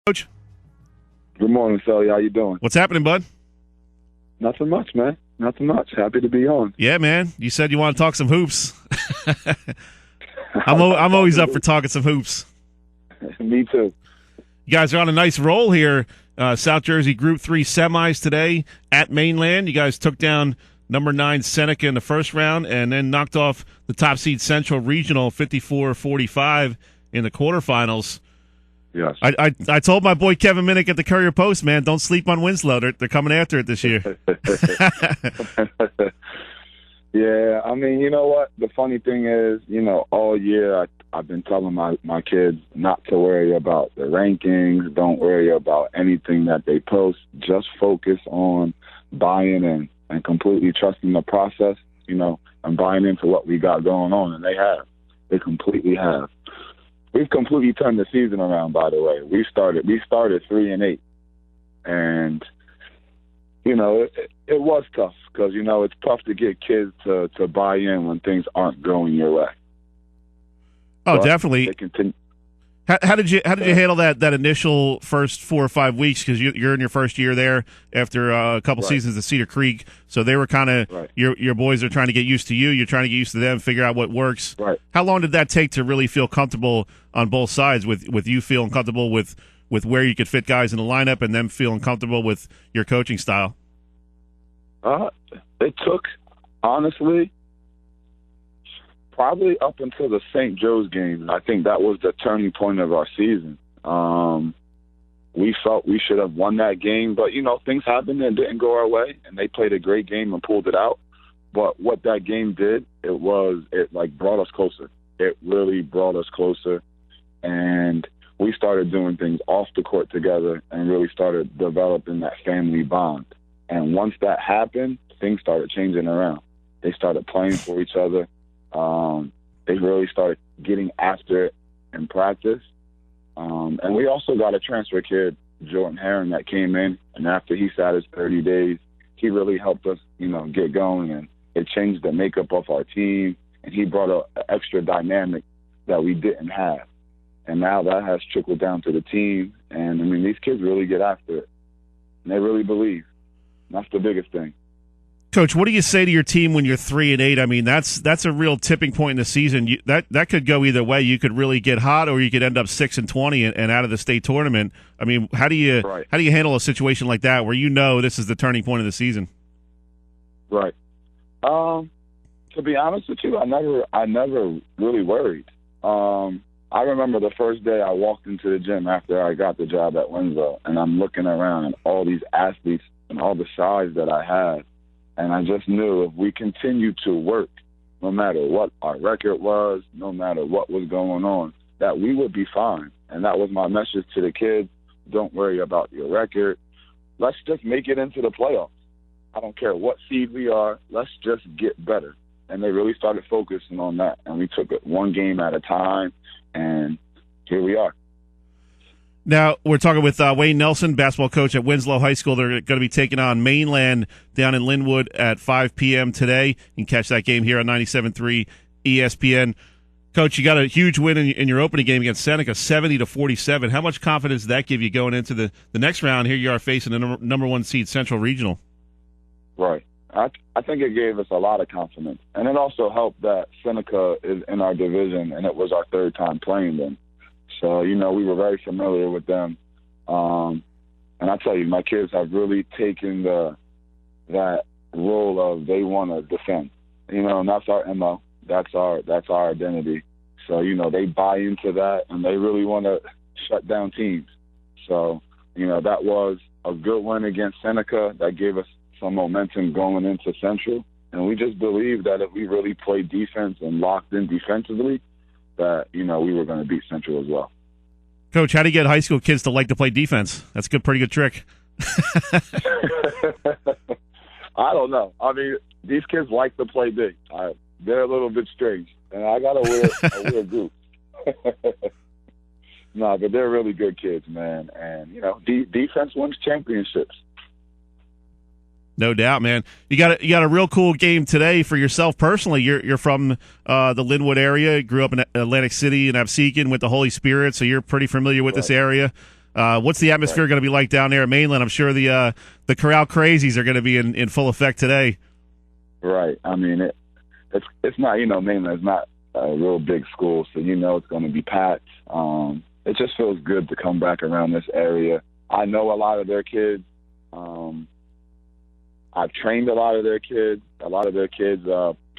Coach. Good morning, Sully. How you doing? What's happening, bud? Nothing much, man. Nothing much. Happy to be on. Yeah, man. You said you want to talk some hoops. I'm always up for talking some hoops. Me too. You guys are on a nice roll here. South Jersey Group 3 semis today at Mainland. You guys took down number 9 Seneca in the first round and then knocked off the top seed Central Regional 54-45 in the quarterfinals. Yes. I told my boy Kevin Minnick at the Courier Post, man, don't sleep on Winslow. They're coming after it this year. Yeah, I mean, you know what? The funny thing is, all year I've been telling my kids not to worry about the rankings, don't worry about anything that they post, just focus on buying in and completely trusting the process, and buying into what we got going on, and they have. They completely have. We've completely turned the season around, by the way. We started 3-8, and it was tough because it's tough to get kids to buy in when things aren't going your way. Oh, but definitely. They continue. How did you handle that initial first 4 or 5 weeks? Because you're in your first year there after a couple seasons at Cedar Creek, so they were kind of your boys are trying to get used to you. You're trying to get used to them, figure out what works. Right. How long did that take to really feel comfortable on both sides? With you feeling comfortable with where you could fit guys in the lineup, and them feeling comfortable with your coaching style? It took, honestly, probably up until the St. Joe's game, and I think that was the turning point of our season. We felt we should have won that game, but, things happened and didn't go our way, and they played a great game and pulled it out. But what that game did, it brought us closer. It really brought us closer, and we started doing things off the court together and really started developing that family bond. And once that happened, things started changing around. They started playing for each other. They really started getting after it in practice. And we also got a transfer kid, Jordan Herron, that came in. And after he sat his 30 days, he really helped us, get going. And it changed the makeup of our team. And he brought an extra dynamic that we didn't have. And now that has trickled down to the team. And, these kids really get after it. And they really believe. And that's the biggest thing. Coach, what do you say to your team when you're 3-8? That's a real tipping point in the season. That could go either way. You could really get hot, or you could end up 6-20 and out of the state tournament. How do you handle a situation like that where this is the turning point of the season? Right. To be honest with you, I never really worried. I remember the first day I walked into the gym after I got the job at Winslow, and I'm looking around at all these athletes and all the size that I had. And I just knew if we continued to work, no matter what our record was, no matter what was going on, that we would be fine. And that was my message to the kids. Don't worry about your record. Let's just make it into the playoffs. I don't care what seed we are. Let's just get better. And they really started focusing on that. And we took it one game at a time, and here we are. Now, we're talking with Wayne Nelson, basketball coach at Winslow High School. They're going to be taking on Mainland down in Linwood at 5 p.m. today. You can catch that game here on 97.3 ESPN. Coach, you got a huge win in your opening game against Seneca, 70-47. How much confidence does that give you going into the next round? Here you are facing the number 1 seed Central Regional. Right. I think it gave us a lot of confidence. And it also helped that Seneca is in our division, and it was our third time playing them. So, we were very familiar with them. And I tell you, my kids have really taken that role of they want to defend. And that's our MO. That's our identity. So, they buy into that, and they really want to shut down teams. So, that was a good win against Seneca. That gave us some momentum going into Central. And we just believed that if we really played defense and locked in defensively, that, we were going to beat Central as well. Coach, how do you get high school kids to like to play defense? That's a pretty good trick. I don't know. These kids like to play big. They're a little bit strange, and I got a weird group. No, but they're really good kids, man. And, defense wins championships. No doubt, man. You got a real cool game today for yourself personally. You're from the Linwood area. Grew up in Atlantic City and Absecon with the Holy Spirit, so you're pretty familiar with this area. What's the atmosphere going to be like down there at Mainland? I'm sure the Corral Crazies are going to be in full effect today. Right. I mean, it's not, Mainland is not a real big school, so it's going to be packed. It just feels good to come back around this area. I know a lot of their kids. I've trained a lot of their kids.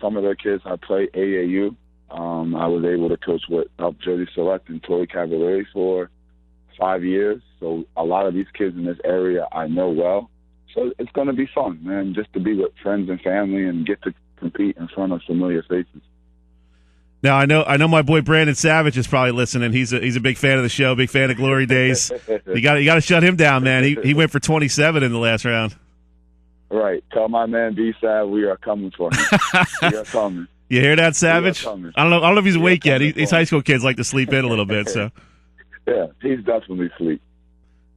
Some of their kids I play AAU. I was able to coach with Jersey Select and Torrey Cavalieri for 5 years. So a lot of these kids in this area I know well. So it's going to be fun, man, just to be with friends and family and get to compete in front of familiar faces. Now I know my boy Brandon Savage is probably listening. He's a big fan of the show, big fan of Glory Days. You got to shut him down, man. He went for 27 in the last round. Right. Tell my man B-Sav we are coming for him. We are coming. You hear that, Savage? I don't know if he's awake yet. These high school kids like to sleep in a little bit. So. Yeah, he's definitely asleep.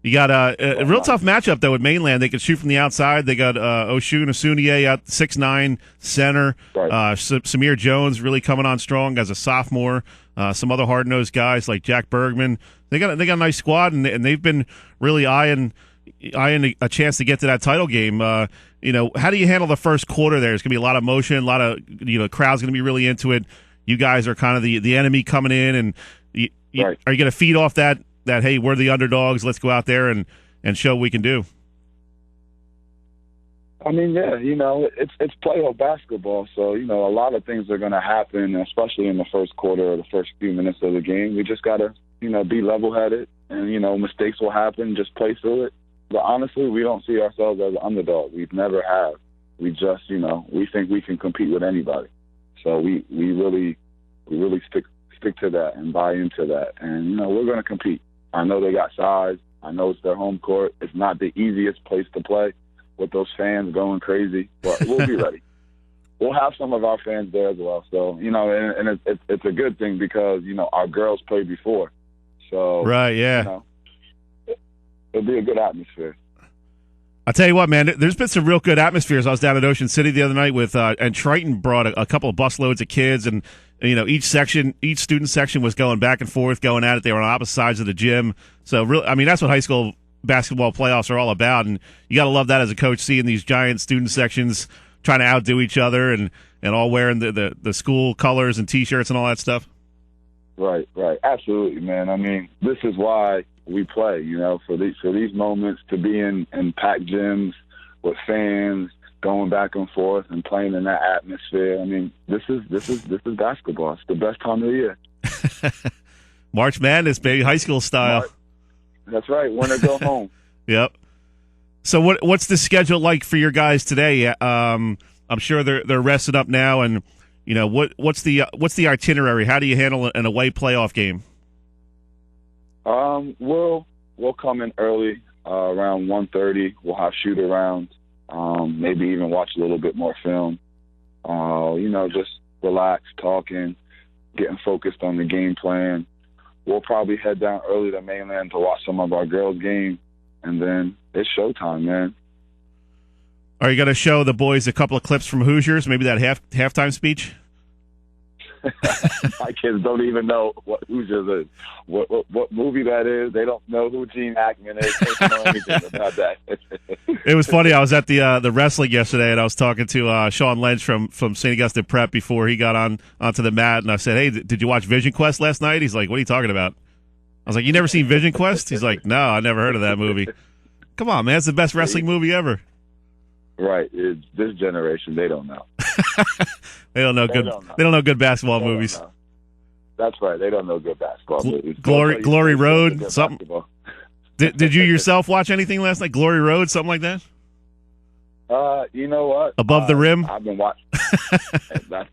You got a real tough matchup, though, with Mainland. They can shoot from the outside. They got Oshun Asuniye out 6'9", center. Right. Samir Jones really coming on strong as a sophomore. Some other hard-nosed guys like Jack Bergman. They got a nice squad, and they've been really eyeing a chance to get to that title game. How do you handle the first quarter there? There's going to be a lot of motion, a lot of crowd's going to be really into it. You guys are kind of the enemy coming in, and right. Are you going to feed off that, hey, we're the underdogs, let's go out there and show what we can do? I mean, yeah, it's playoff basketball, so, a lot of things are going to happen, especially in the first quarter or the first few minutes of the game. We just got to, be level-headed, and, mistakes will happen, just play through it. But honestly, we don't see ourselves as an underdog. We've never have. We just, we think we can compete with anybody. So we really stick to that and buy into that. And, we're going to compete. I know they got size. I know it's their home court. It's not the easiest place to play with those fans going crazy, but we'll be ready. We'll have some of our fans there as well. So, and it's a good thing because, our girls played before. So, right, yeah. It'll be a good atmosphere. I'll tell you what, man, there's been some real good atmospheres. I was down at Ocean City the other night and Triton brought a couple of busloads of kids, and each student section was going back and forth, going at it. They were on opposite sides of the gym. So, that's what high school basketball playoffs are all about, and you got to love that as a coach, seeing these giant student sections trying to outdo each other and all wearing the school colors and T-shirts and all that stuff. Right, absolutely, man. I mean, this is why we play, for these moments, to be in packed gyms with fans going back and forth and playing in that atmosphere. I mean, this is basketball. It's the best time of the year. March Madness, baby, high school style. That's right. Winner go home. Yep. So what's the schedule like for your guys today? I'm sure they're rested up now, and what's the itinerary? How do you handle an away playoff game? We'll come in early, around 1:30. We'll have shoot-arounds, maybe even watch a little bit more film. Just relax, talking, getting focused on the game plan. We'll probably head down early to Mainland to watch some of our girls' game, and then it's showtime, man. Are you going to show the boys a couple of clips from Hoosiers, maybe that halftime speech? My kids don't even know what Hoosiers is, what movie that is. They don't know who Gene Hackman is. They don't know anything about that. It was funny. I was at the wrestling yesterday, and I was talking to Sean Lynch from St. Augustine Prep before he got onto the mat, and I said, "Hey, did you watch Vision Quest last night?" He's like, "What are you talking about?" I was like, "You never seen Vision Quest?" He's like, "No, I never heard of that movie." Come on, man, it's the best wrestling movie ever. Right, it's this generation, they don't know. They don't know good basketball movies. That's right. They don't know good basketball movies. Glory Road, something. Did you yourself watch anything last night? Glory Road, something like that? You know what? Above the Rim? I've been watching.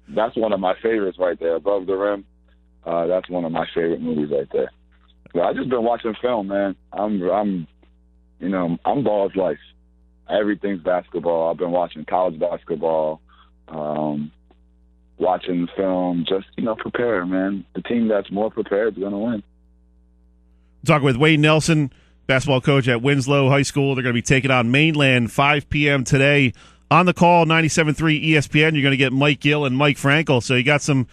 That's one of my favorites right there. Above the Rim. That's one of my favorite movies right there. I just been watching film, man. I'm ball's life. Everything's basketball. I've been watching college basketball, watching film, just, prepare, man. The team that's more prepared is going to win. Talking with Wayne Nelson, basketball coach at Winslow High School. They're going to be taking on Mainland 5 p.m. today. On the call, 97.3 ESPN, you're going to get Mike Gill and Mike Frankel. So you got some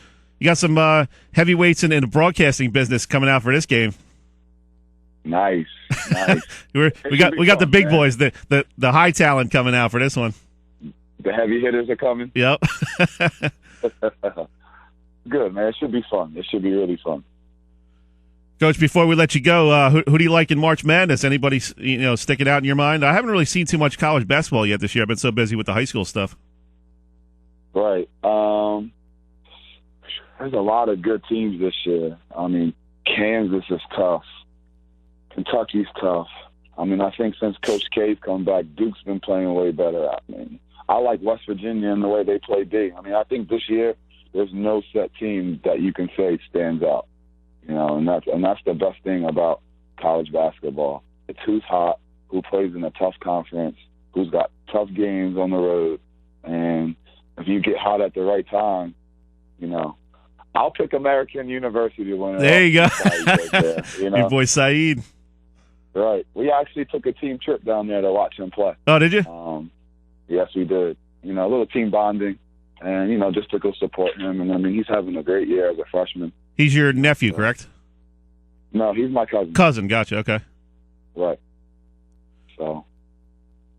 heavyweights in the broadcasting business coming out for this game. Nice. we got the big boys, the high talent coming out for this one. The heavy hitters are coming. Yep. Good, man. It should be fun. It should be really fun. Coach, before we let you go, who do you like in March Madness? Anybody sticking out in your mind? I haven't really seen too much college basketball yet this year. I've been so busy with the high school stuff. Right. There's a lot of good teams this year. I mean, Kansas is tough. Kentucky's tough. I mean, I think since Coach K's come back, Duke's been playing way better. I mean, I like West Virginia and the way they play D. I mean, I think this year there's no set team that you can say stands out. And that's the best thing about college basketball. It's who's hot, who plays in a tough conference, who's got tough games on the road, and if you get hot at the right time, I'll pick American University to win it. There you go. Right there, Your boy Saeed. Right. We actually took a team trip down there to watch him play. Oh, did you? Yes, we did. A little team bonding, and just to go support him. And I mean, he's having a great year as a freshman. He's your nephew, correct? No, he's my cousin. Cousin, gotcha. Okay. Right. So,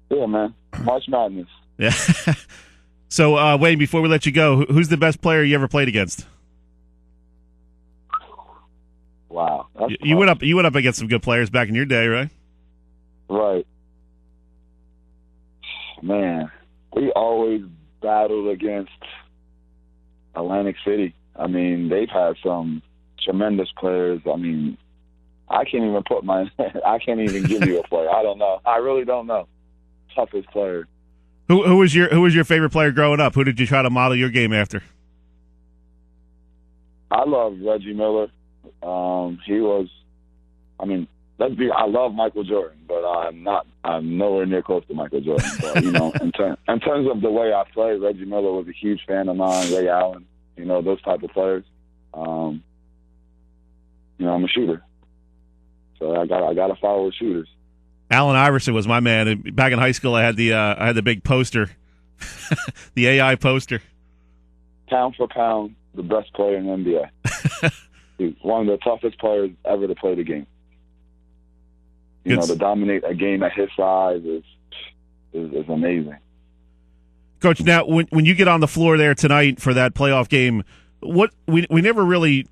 yeah, man, March Madness. Yeah. So, Wayne, before we let you go, who's the best player you ever played against? Wow, you went up against some good players back in your day, right? Right. Man, we always battled against Atlantic City. I mean, they've had some tremendous players. I mean, I can't even give you a player. I don't know. I really don't know. Toughest player. Who was your favorite player growing up? Who did you try to model your game after? I love Reggie Miller. I love Michael Jordan, but I'm nowhere near close to Michael Jordan. But, in terms of the way I play, Reggie Miller was a huge fan of mine, Ray Allen, those type of players. I'm a shooter. So I got to follow the shooters. Allen Iverson was my man. Back in high school, I had the big poster, the AI poster. Pound for pound, the best player in the NBA. He's one of the toughest players ever to play the game. To dominate a game at his size is amazing. Coach, now when you get on the floor there tonight for that playoff game, we never really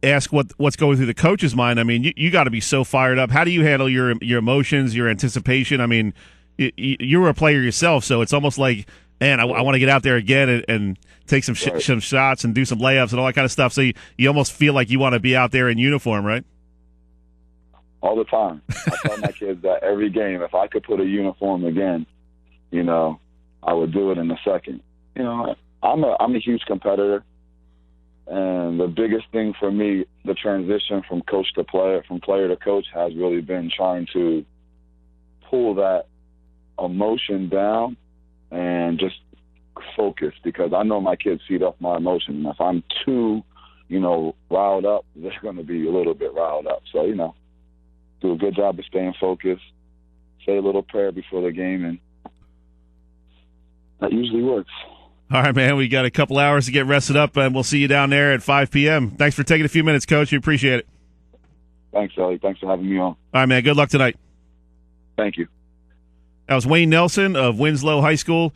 ask what's going through the coach's mind. I mean, you got to be so fired up. How do you handle your emotions, your anticipation? I mean, you were a player yourself, so it's almost like, man, I want to get out there again and take some shots and do some layups and all that kind of stuff. So you almost feel like you want to be out there in uniform, right? All the time. I tell my kids that every game, if I could put a uniform again, I would do it in a second. I'm a huge competitor, and the biggest thing for me, the transition from coach to player, from player to coach, has really been trying to pull that emotion down and just focus, because I know my kids feed off my emotion. And if I'm too, riled up, they're going to be a little bit riled up. So, do a good job of staying focused, say a little prayer before the game, and that usually works. All right, man, we got a couple hours to get rested up, and we'll see you down there at 5 p.m. Thanks for taking a few minutes, Coach. We appreciate it. Thanks, Ellie. Thanks for having me on. All right, man, good luck tonight. Thank you. That was Wayne Nelson of Winslow High School.